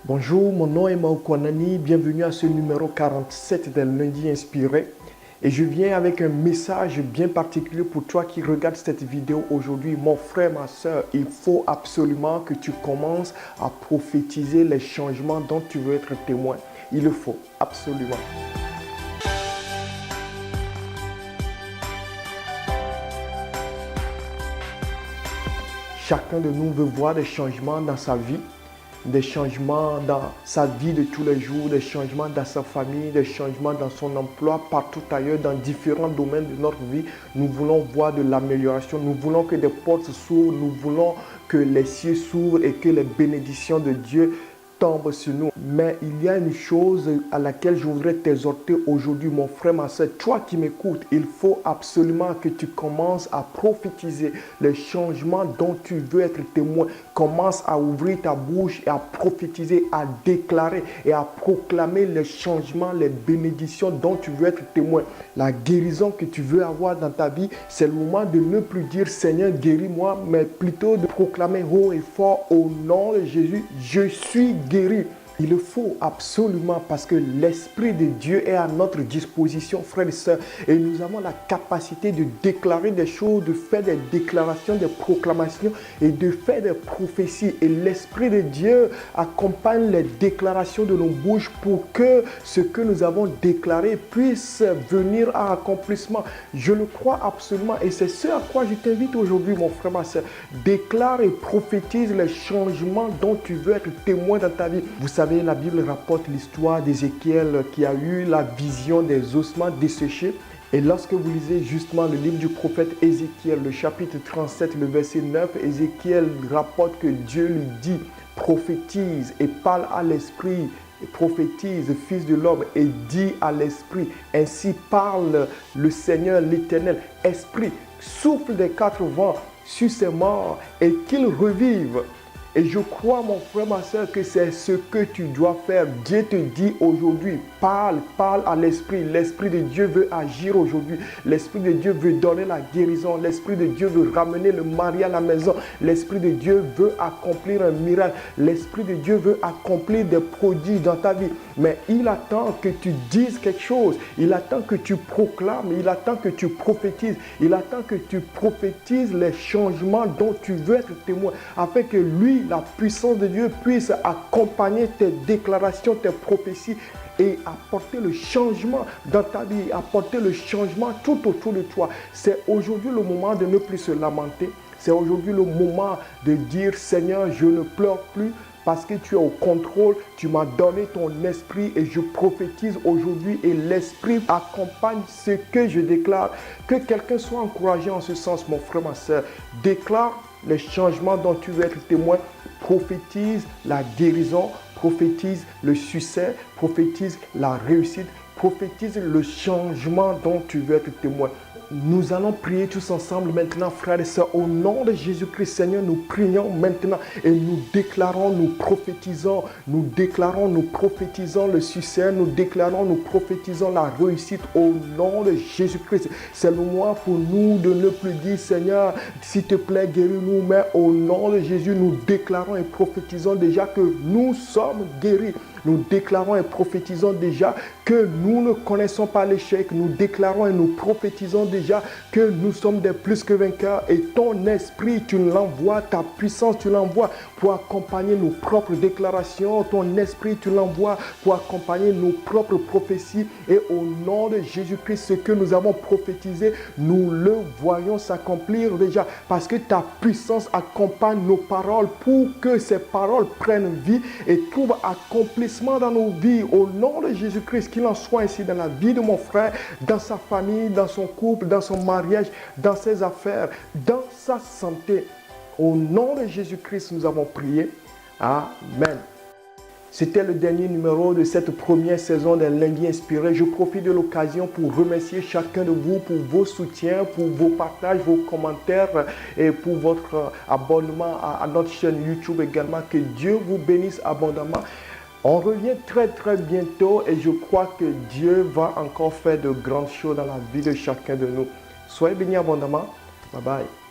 Bonjour, mon nom est Maoukonani, bienvenue à ce numéro 47 des Lundis Inspirés. Et je viens avec un message bien particulier pour toi qui regarde cette vidéo aujourd'hui. Mon frère, ma soeur, il faut absolument que tu commences à prophétiser les changements dont tu veux être témoin. Il le faut, absolument. Chacun de nous veut voir des changements dans sa vie, des changements dans sa vie de tous les jours, des changements dans sa famille, des changements dans son emploi, partout ailleurs, dans différents domaines de notre vie. Nous voulons voir de l'amélioration, nous voulons que des portes s'ouvrent, nous voulons que les cieux s'ouvrent et que les bénédictions de Dieu tombent sur nous. Mais il y a une chose à laquelle je voudrais t'exhorter aujourd'hui, mon frère, ma soeur, toi qui m'écoutes, il faut absolument que tu commences à prophétiser les changements dont tu veux être témoin. Commence à ouvrir ta bouche et à prophétiser, à déclarer et à proclamer les changements, les bénédictions dont tu veux être témoin. La guérison que tu veux avoir dans ta vie, c'est le moment de ne plus dire Seigneur guéris-moi, mais plutôt de proclamer haut et fort au nom de Jésus, je suis guéri. Il le faut absolument parce que l'Esprit de Dieu est à notre disposition, frères et sœurs. Et nous avons la capacité de déclarer des choses, de faire des déclarations, des proclamations et de faire des prophéties. Et l'Esprit de Dieu accompagne les déclarations de nos bouches pour que ce que nous avons déclaré puisse venir à accomplissement. Je le crois absolument et c'est ce à quoi je t'invite aujourd'hui, mon frère, ma soeur. Déclare et prophétise les changements dont tu veux être témoin dans ta vie. Vous savez, la Bible rapporte l'histoire d'Ézéchiel qui a eu la vision des ossements desséchés. Et lorsque vous lisez justement le livre du prophète Ézéchiel, le chapitre 37, le verset 9, Ézéchiel rapporte que Dieu lui dit, prophétise et parle à l'esprit, prophétise, fils de l'homme, et dit à l'esprit, ainsi parle le Seigneur l'Éternel, esprit, souffle des quatre vents sur ces morts et qu'ils revivent. Et je crois, mon frère, ma soeur, que c'est ce que tu dois faire. Dieu te dit aujourd'hui, parle à l'Esprit. L'Esprit de Dieu veut agir aujourd'hui. L'Esprit de Dieu veut donner la guérison. L'Esprit de Dieu veut ramener le mari à la maison. L'Esprit de Dieu veut accomplir un miracle. L'Esprit de Dieu veut accomplir des prodiges dans ta vie. Mais il attend que tu dises quelque chose. Il attend que tu proclames. Il attend que tu prophétises. Il attend que tu prophétises les changements dont tu veux être témoin. Afin que lui, la puissance de Dieu puisse accompagner tes déclarations, tes prophéties et apporter le changement dans ta vie, apporter le changement tout autour de toi. C'est aujourd'hui le moment de ne plus se lamenter. C'est aujourd'hui le moment de dire Seigneur, je ne pleure plus parce que tu es au contrôle. Tu m'as donné ton esprit et je prophétise aujourd'hui et l'esprit accompagne ce que je déclare. Que quelqu'un soit encouragé en ce sens, mon frère, ma soeur. Déclare les changements dont tu veux être témoin, prophétise la guérison, prophétise le succès, prophétise la réussite, prophétise le changement dont tu veux être témoin. Nous allons prier tous ensemble maintenant, frères et sœurs, au nom de Jésus-Christ, Seigneur, nous prions maintenant et nous déclarons, nous prophétisons le succès, nous déclarons, nous prophétisons la réussite au nom de Jésus-Christ. C'est le moment pour nous de ne plus dire, Seigneur, s'il te plaît, guéris-nous, mais au nom de Jésus, nous déclarons et prophétisons déjà que nous sommes guéris. Nous déclarons et prophétisons déjà que nous ne connaissons pas l'échec. Nous déclarons et nous prophétisons déjà que nous sommes des plus que vainqueurs. Et ton esprit, tu l'envoies, ta puissance, tu l'envoies pour accompagner nos propres déclarations. Ton esprit, tu l'envoies pour accompagner nos propres prophéties. Et au nom de Jésus-Christ, ce que nous avons prophétisé, nous le voyons s'accomplir déjà. Parce que ta puissance accompagne nos paroles pour que ces paroles prennent vie et trouvent accomplissement dans nos vies. Au nom de Jésus-Christ, qu'il en soit ainsi dans la vie de mon frère, dans sa famille, dans son couple, dans son mariage, dans ses affaires, dans sa santé. Au nom de Jésus-Christ, nous avons prié. Amen. C'était le dernier numéro de cette première saison des Lundis Inspirés. Je profite de l'occasion pour remercier chacun de vous pour vos soutiens, pour vos partages, vos commentaires et pour votre abonnement à notre chaîne YouTube également. Que Dieu vous bénisse abondamment. On revient très bientôt et je crois que Dieu va encore faire de grandes choses dans la vie de chacun de nous. Soyez bénis abondamment. Bye bye.